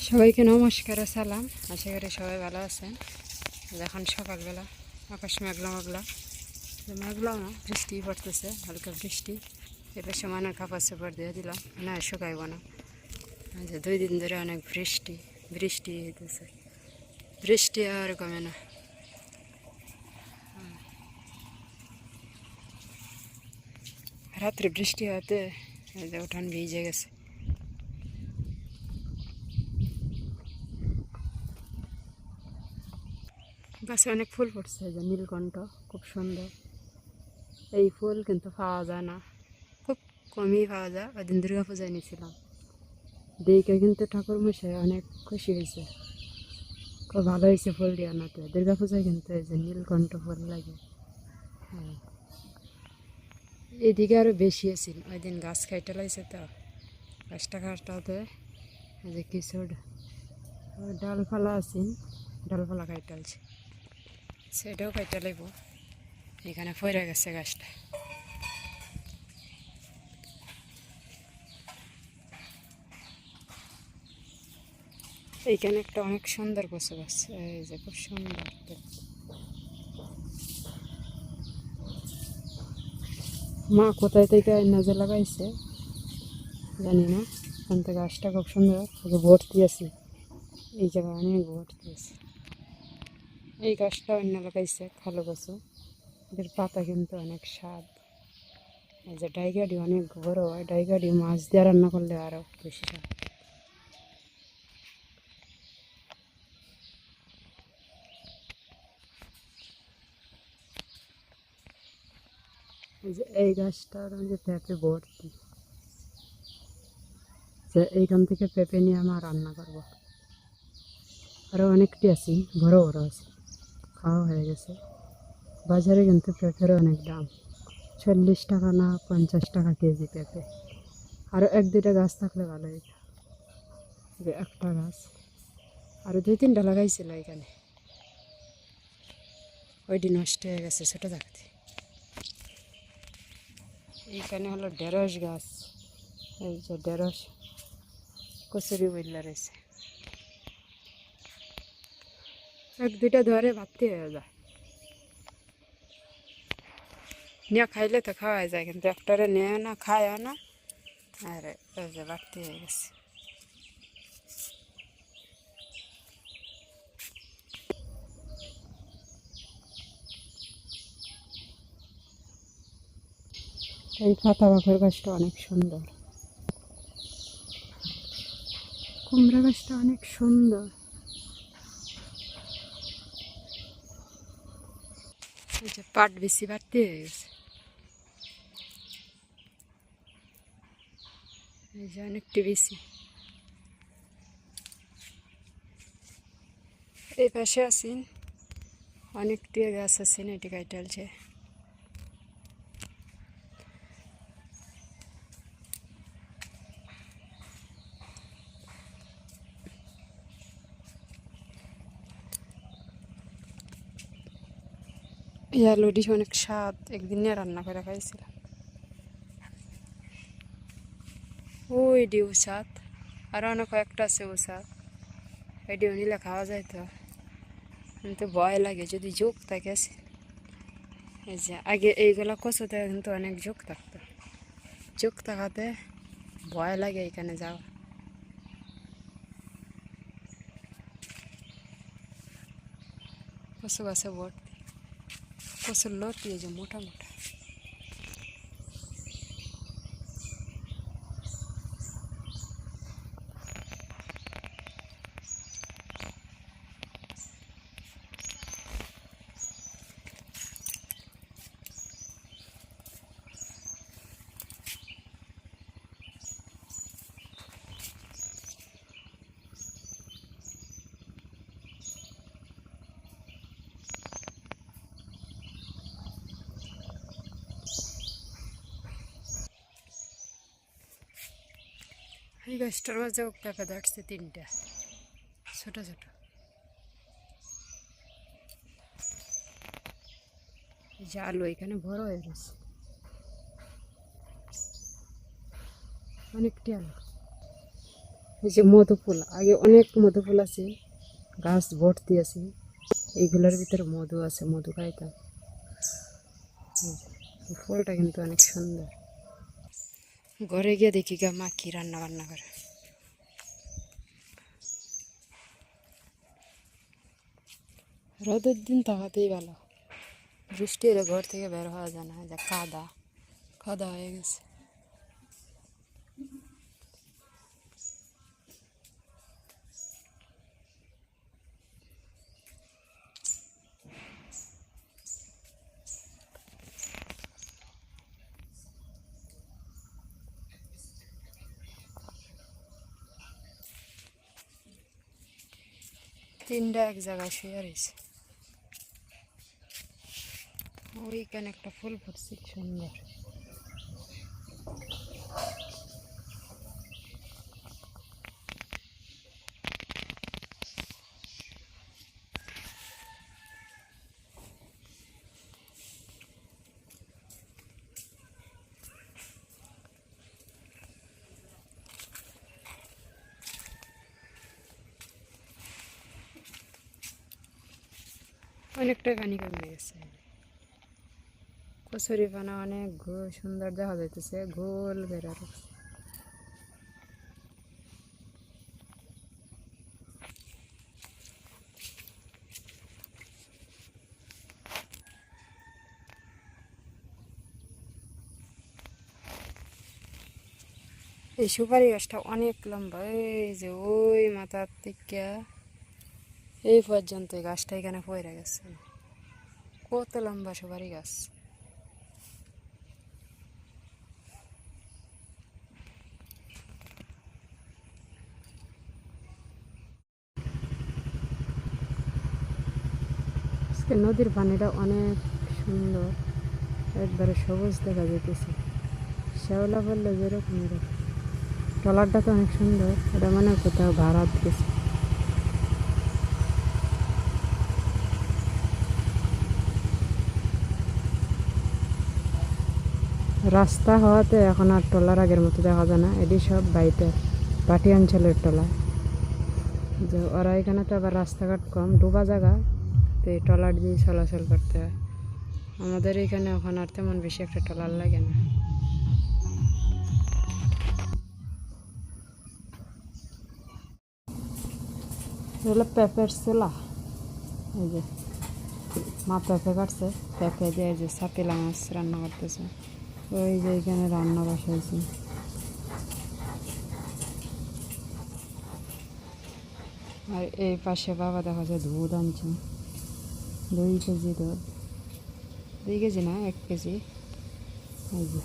সবাইকে নমস্কার ও সালাম। আশা করি সবাই ভালো আছেন। এখন সকালবেলা আকাশ মেঘলা মেঘলা, মেঘলাও না, বৃষ্টি পড়তেছে, হালকা বৃষ্টি। এবার সমানের কাপড় চাপড় দিয়ে দিলাম, না শুকাইব না। যে 2 দিন ধরে অনেক বৃষ্টি বৃষ্টি হইতেছে, বৃষ্টি আর কমে না। রাত্রে বৃষ্টি হতে এই যে উঠান ভিজে গেছে। গাছে অনেক ফুল ফুটছে, যে নীলকণ্ঠ, খুব সুন্দর। এই ফুল কিন্তু পাওয়া যায় না, খুব কমই পাওয়া যায়। ওই দিন দুর্গা পূজায় নিয়েছিলাম, দেখে কিন্তু ঠাকুর মশাই অনেক খুশি হয়েছে, খুব ভালো হয়েছে ফুল দিয়ে আনাতে। দুর্গা পূজায় কিন্তু এই যে নীলকণ্ঠ ফুল লাগে। হ্যাঁ, এদিকে আরও বেশি আছে। ওই দিন গাছ কাইটে লাগছে, তো গাছটা কাটাতে এই যে কিছু ডালপালা আছে, ডালপালা কাইটালছে, সেটাও কাইটা লাগব। এখানে পড়ে গেছে গাছটা। এইখানে একটা অনেক সুন্দর কচু গাছ, এই যে খুব সুন্দর। মা কোথায় থেকে নাজে লাগাইছে জানি না, কিন্তু গাছটা খুব সুন্দর, ভর্তি আছে। এই জায়গায় অনেক ভর্তি আছে। এই গাছটা অন্য লাগাইছে কালো কচু, এদের পাতা কিন্তু অনেক স্বাদ। এই যে ডাইগাডি অনেক বড় হয়, ডাইগাডি মাছ দিয়ে রান্না করলে আরও বেশি স্বাদ। এই যে এই গাছটার মধ্যে পেঁপে ভর্তি, যে এইখান থেকে পেঁপে নিয়ে আমরা রান্না করবো। আরও অনেকটি আছে, বড় বড় আছে, খাওয়া হয়ে গেছে। বাজারে কিন্তু পেঁপের অনেক দাম, 40 টাকা না 50 টাকা কেজি পেঁপে। আরও 1-2টা গাছ থাকলে ভালো হতো। যে একটা গাছ আরও 2-3টা লাগাইছিল এখানে, ওইটি নষ্ট হয়ে গেছে ছোটো থাকতে। এইখানে হলো ঢেঁড়স গাছ, এই যে ঢেঁড়স কচুরি বইলা রয়েছে। 1-2টা ধরে ভাবতে হয়ে যায়, নিয়ে খাইলে তো খাওয়া যায়, কিন্তু একটারে নেয় না, খায়ও না। আর এই যে বাড়তি হয়ে গেছে। এই পাতা বাখর গাছটা অনেক সুন্দর, কুমড়া গাছটা অনেক সুন্দর। এই যে পাট বেশি বাড়তি হয়ে গেছে, এই যে অনেকটি বেশি। এই পাশে আছেন অনেকটি গাছ আছেন, এটি কাইটালছে। এই আলুটি অনেক স্বাদ, একদিন নিয়ে রান্না করে খাইছিলাম। ওই ডি উসাদ, আরও অনেক কয়েকটা আছে উসাদ, এটিও নিলে খাওয়া যায়। তো কিন্তু ভয় লাগে যদি ঝোঁক থাকে। এই যে আগে এইগুলা কচুতে কিন্তু অনেক ঝোঁক থাকতো, ঝোঁক থাকাতে ভয় লাগে এখানে যাওয়া। কচু গাছে ভর্তি, কচুর লতি এই যে মোটা মোটা। এই গাছটার মাঝেও পেঁপে ধরছে 3টা ছোট ছোট। এই যে আলু এখানে বড় হয়ে গেছে, অনেকটি আলু। এই যে মধু ফুল, আগে অনেক মধু ফুল আছে, গাছ ভর্তি আছে, এইগুলোর ভিতরে মধু আছে, মধু খাইতাম। এই ফুলটা কিন্তু অনেক সুন্দর। ঘরে গিয়ে দেখি গা মা কি রান্না বান্না করে। রোদের দিন থাকাতেই ভালো, বৃষ্টি এলে ঘর থেকে বের হওয়া যায় না, যা কাদা কাদা হয়ে গেছে। তিনটা এক জায়গায় শুয়ে রয়েছে। ওইখানে একটা ফুল ফুটছে সুন্দর। অনেকটা পানি কমে গেছে। কচুরি পানা অনেক সুন্দর দেখা যাইতেছে, গোল বেড়া রাখছে। এই সুপারি গাছটা অনেক লম্বা, এই যে ওই মাথার থেকে এই পর্যন্ত এই গাছটা এখানে পড়ে গেছে। কত লম্বা সুপারি গাছ! আজকে নদীর পানিটা অনেক সুন্দর, একবারে সবুজ দেখা যাইতেছে, শ্যাওলা পড়লে যেরকম এরকম। ট্রলারটা তো অনেক সুন্দর, এটা মানে কোথাও ভাড়া গেছে। রাস্তা হওয়াতে এখন আর ট্রলার আগের মতো দেখা যায় না, এটি সব বাইটের পাটি অঞ্চলের ট্রলার। যে ওরা এখানে তো আবার রাস্তাঘাট কম, ডোবা জায়গা, তো এই ট্রলার দিয়ে চলাচল করতে হয়। আমাদের এখানে এখন আর তেমন বেশি একটা ট্রলার লাগে না। হলো পেঁপের ছোলা, এই যে মা পেঁপে কাটছে, পেঁপে দিয়ে যে সাপিলা মাছ রান্না করতেছে। ওই যে এখানে রান্না বসাইছি। আর এই পাশে বাবা দেখা যায় দুধ আনছে, 2 কেজি দুধ, 2 কেজি না 1 কেজি, এই যে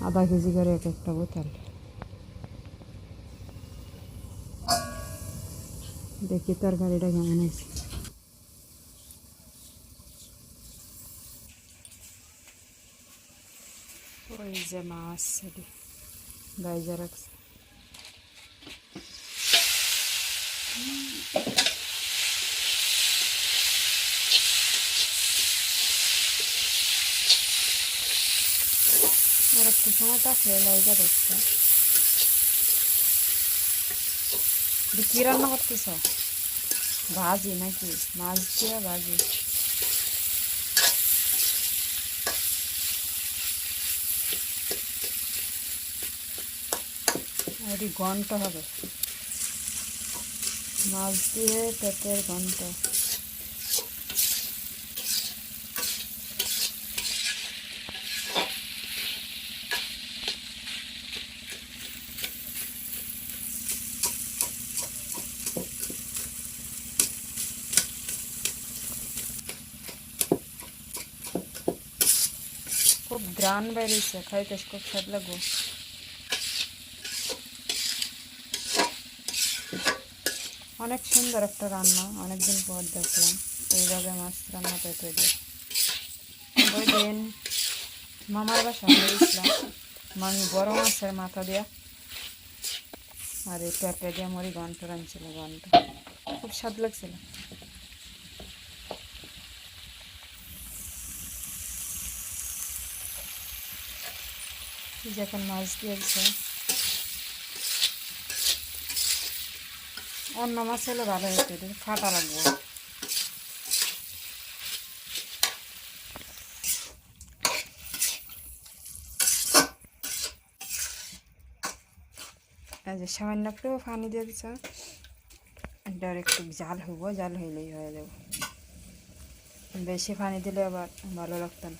আধা কেজি করে এক একটা বোতল। দেখি তরকারিটা কেমন আছে। ওই যে মাছ সেটি বাইজা রাখছে। আর একটু সময় থাকলে লাইজা দেখতে। কি রান্না করতেছ? ভাজি নাকি? মাছ দিয়ে ভাজি? এটি ঘন্ট হবে, মাছ দিয়ে পেঁপের ঘন্ট। খুব গ্রান বেরিয়েছে, খাইতে খুব স্বাদ লাগবে। অনেক সুন্দর একটা রান্না, অনেকদিন পর দেখলাম এইভাবে মাছ রান্না পেঁপে দিয়ে। ওই দিন মামার বাসা গিয়েছিলাম, আমি বড় মাছের মাথা দিয়া আর এই পেঁপে দিয়ে মরি ঘন্ট রাঁধছিল, ঘন্ট খুব স্বাদ লাগছিল। যখন মাছ দিয়েছে অন্য মাছ হলে ভালো হতো, এটা ফাটা লাগবে। এই যে সামান্য একটু পানি দিয়ে দিচ্ছে, এটা একটু জাল হবো, জাল হইলেই হয়ে যাবে। বেশি পানি দিলে আবার ভালো লাগতো না।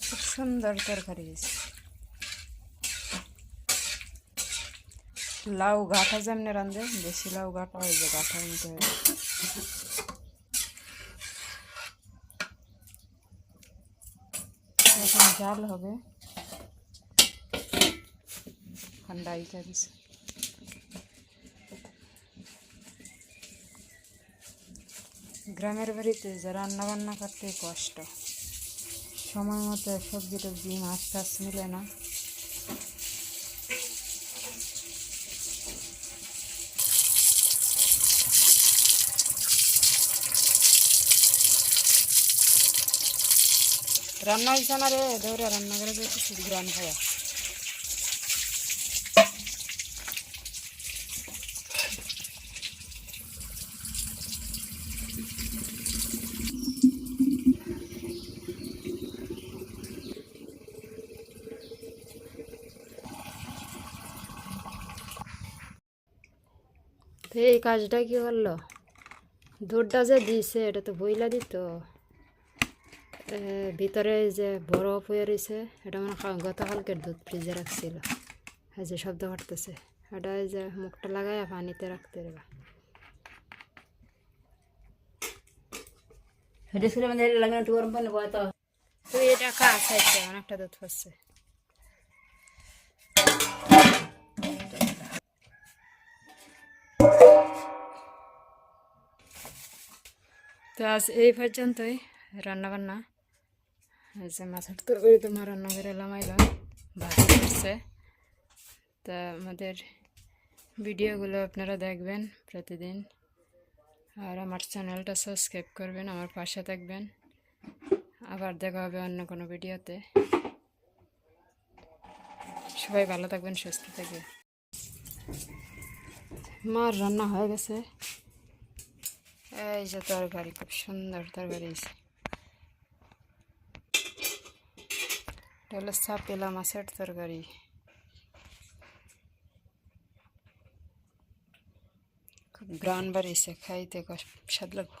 খুব সুন্দর তরকারি হয়েছে। লাউ গাঁঠা যেমনি রাঁধে, বেশি লাউ গাঁঠা হয়ে যায়, গাঁঠা নিতে হবে। এখন জাল হবে, ঠান্ডা আইটা দিছে। গ্রামের বাড়িতে যে রান্না বান্না করতে কষ্ট, সময় মতো সবজি টবজি মাছ টাছ মিলে না। রান্না হয়েছে না রে, দৌড়ে রান্না করে দিয়েছি গ্রাম খাওয়া। তো এই কাজটা কি করলো, দুধটা যে দিছে এটা তো বইলা দিত। ভিতরে যে বরফ হয়ে রয়েছে, এটা মনে হয় গতকালকের দুধ ফ্রিজে রাখছিল। এই যে শব্দ করতেছে, এটা এই যে মুখটা লাগাই পানিতে রাখতে দেবা। তুই এটা খা, খাইছে অনেকটা দুধ পাচ্ছে। তো আজ এই পর্যন্তই রান্নাবান্না। যে মাছের তরকারি তোমার রান্না করে এলাম, আইলাম ভাজি করছে। তা আমাদের ভিডিওগুলো আপনারা দেখবেন প্রতিদিন, আর আমার চ্যানেলটা সাবস্ক্রাইব করবেন, আমার পাশে থাকবেন। আবার দেখা হবে অন্য কোনো ভিডিওতে। সবাই ভালো থাকবেন, সুস্থ থাকবেন। মার রান্না হয়ে গেছে। এই যে তরকারি, খুব সুন্দর তরকারি হয়েছে। এটা হলো চাপেলা মাছের তরকারি, খুব গ্রান বাড়িয়েছে, খাইতে স্বাদ লাগবে।